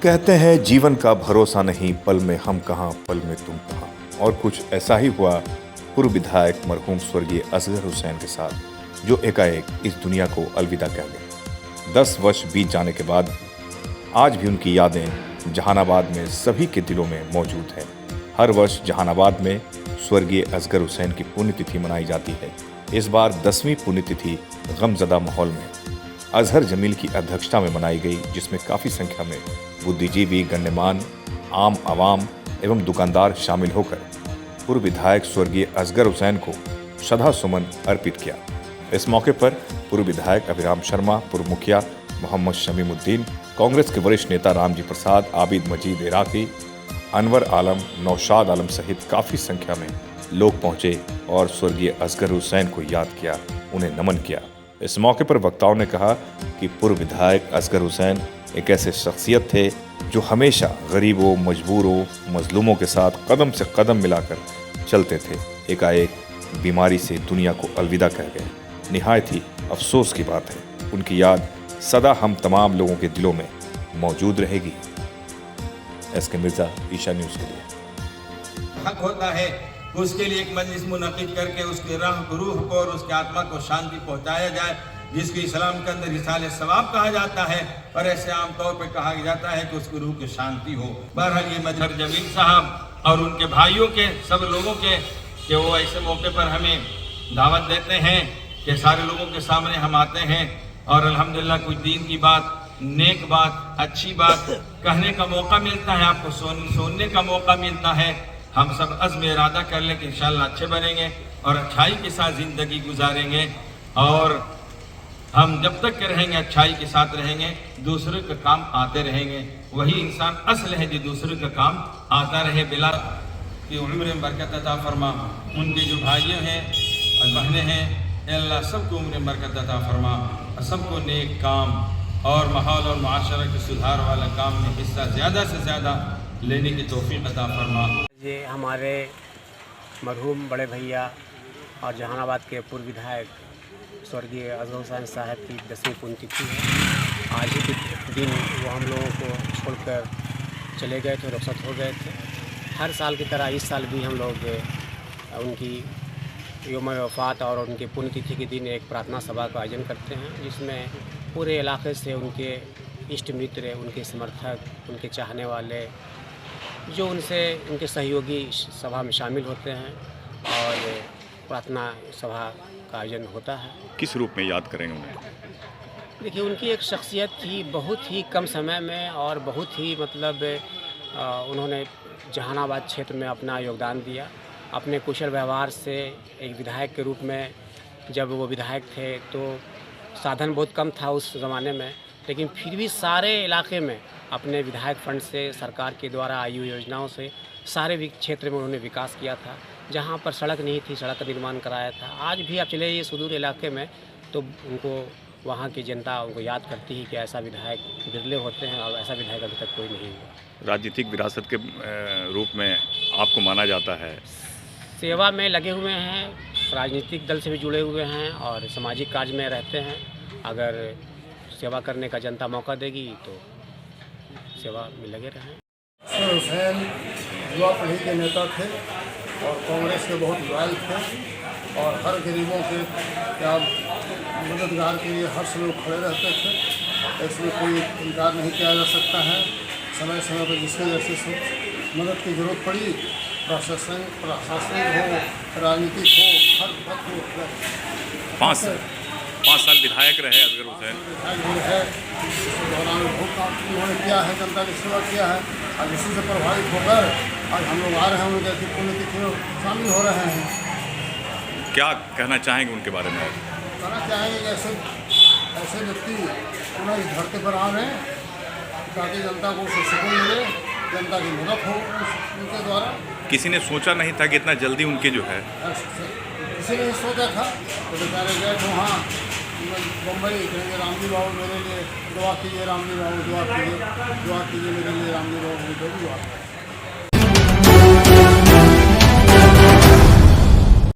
कहते हैं जीवन का भरोसा नहीं, पल में हम कहाँ पल में तुम कहाँ। और कुछ ऐसा ही हुआ पूर्व विधायक मरहूम स्वर्गीय असगर हुसैन के साथ, जो एकाएक इस दुनिया को अलविदा कह गए। 10 वर्ष बीत जाने के बाद आज भी उनकी यादें जहानाबाद में सभी के दिलों में मौजूद है। हर वर्ष जहानाबाद में स्वर्गीय असगर हुसैन की पुण्यतिथि मनाई जाती है। इस बार 10वीं पुण्यतिथि गमज़दा माहौल में अजहर जमील की अध्यक्षता में मनाई गई, जिसमें काफ़ी संख्या में बुद्धिजीवी, गण्यमान, आम आवाम एवं दुकानदार शामिल होकर पूर्व विधायक स्वर्गीय असगर हुसैन को श्रद्धा सुमन अर्पित किया। इस मौके पर पूर्व विधायक अभिराम शर्मा, पूर्व मुखिया मोहम्मद शमीमुद्दीन, कांग्रेस के वरिष्ठ नेता रामजी प्रसाद, आबिद मजीद इराकी, अनवर आलम, नौशाद आलम सहित काफ़ी संख्या में लोग पहुंचे और स्वर्गीय असगर हुसैन को याद किया, उन्हें नमन किया। इस मौके पर वक्ताओं ने कहा कि पूर्व विधायक असगर हुसैन एक ऐसे शख्सियत थे जो हमेशा गरीबों, मजबूरों, मजलूमों के साथ कदम से कदम मिलाकर चलते थे। एकाएक बीमारी से दुनिया को अलविदा कह गए। निहायत ही अफसोस की बात है। उनकी याद सदा हम तमाम लोगों के दिलों में मौजूद रहेगी। एसके मिर्जा, ईशा न्यूज़ के लिए। हक होता है उसके लिए एक मजलिस मुनक़िद करके उसके रूह को और उसके आत्मा को शांति पहुंचाया जाए, जिसकी इस्लाम के अंदर रिसाले सवाब कहा जाता है और ऐसे आमतौर पर कहा जाता है कि उसकी रूह की शांति हो। बहरहाल ये मजहर जमील साहब और उनके भाइयों के, सब लोगों के, कि वो ऐसे मौके पर हमें दावत देते हैं कि सारे लोगों के सामने हम आते हैं और अल्हम्दुलिल्लाह कुछ दीन की बात, नेक बात, अच्छी बात कहने का मौका मिलता है, आपको सुनने का मौका मिलता है। हम सब अज़्म इरादा कर लें कि इंशाअल्लाह अच्छे बनेंगे और अच्छाई के साथ ज़िंदगी गुजारेंगे। और हम जब तक के रहेंगे अच्छाई के साथ रहेंगे, दूसरे का काम आते रहेंगे। वही इंसान असल है जो दूसरे का काम आता रहे। बिला की उम्र में बरकत अता फरमा। उनके जो भाइयों हैं और बहनें हैं, अल्लाह सबको उम्र में बरकत अता फरमा और सबको नेक काम और माहौल और माशरा के सुधार वाला काम में हिस्सा ज़्यादा से ज़्यादा लेने की तौफीक अता फरमा। ये हमारे मरहूम बड़े भैया और जहानाबाद के पूर्व विधायक स्वर्गीय असगर हुसैन साहब की 10वीं पुण्यतिथि है। आज ही के दिन वो हम लोगों को छोड़कर चले गए थे, रुखसत हो गए थे। हर साल की तरह इस साल भी हम लोग उनकी यौम वफ़ात और उनकी पुण्यतिथि के दिन एक प्रार्थना सभा का आयोजन करते हैं, जिसमें पूरे इलाके से उनके इष्ट मित्र, उनके समर्थक, उनके चाहने वाले, जो उनके सहयोगी सभा में शामिल होते हैं और प्रार्थना सभा का आयोजन होता है। किस रूप में याद करेंगे उन्हें? देखिए, उनकी एक शख्सियत थी, बहुत ही कम समय में और बहुत ही उन्होंने जहानाबाद क्षेत्र में अपना योगदान दिया। अपने कुशल व्यवहार से एक विधायक के रूप में, जब वो विधायक थे तो साधन बहुत कम था उस ज़माने में, लेकिन फिर भी सारे इलाके में अपने विधायक फंड से, सरकार के द्वारा आई हुई योजनाओं से सारे क्षेत्र में उन्होंने विकास किया था। जहाँ पर सड़क नहीं थी, सड़क का निर्माण कराया था। आज भी आप चले जाइए सुदूर इलाके में तो उनको, वहाँ की जनता उनको याद करती है कि ऐसा विधायक बिरले होते हैं और ऐसा विधायक अभी तक कोई नहीं हुआ। राजनीतिक विरासत के रूप में आपको माना जाता है। सेवा में लगे हुए हैं, राजनीतिक दल से भी जुड़े हुए हैं और सामाजिक कार्य में रहते हैं। अगर सेवा करने का जनता मौका देगी तो सेवा में लगे रहें। असगर हुसैन युवा पीढ़ी के नेता थे और कांग्रेस के बहुत लॉयल थे और हर गरीबों के मददगार के लिए हर समय खड़े रहते थे। इसमें कोई इनकार नहीं किया जा सकता है। समय समय पर जिसके जैसे मदद की ज़रूरत पड़ी, प्रशासनिक हो, राजनीतिक हो, हर वक्त हो। 5 साल विधायक रहे असगर हुसैन। है इस दौरान बहुत काम उन्होंने किया है, जनता की सेवा किया है। आज इसी से प्रभावित होकर आज हम लोग आ रहे हैं, उनके ऐसी पुण्यतिथि में शामिल हो रहे हैं। क्या कहना चाहेंगे उनके बारे में? कहना चाहेंगे कि ऐसे व्यक्ति पुनः इस धरती पर आ रहे हैं ताकि जनता को उससे सुकून मिले, जनता की मदद हो उनके द्वारा। किसी ने सोचा नहीं था कि इतना जल्दी उनके जो है, किसी ने सोचा था तो बेचारे गए थे वहाँ बम्बई, कहेंगे रामजी बाबू मेरे लिए दुआ कीजिए, रामजी बाबू दुआ कीजिए मेरे लिए, रामजी बाबू जो भी दुआ।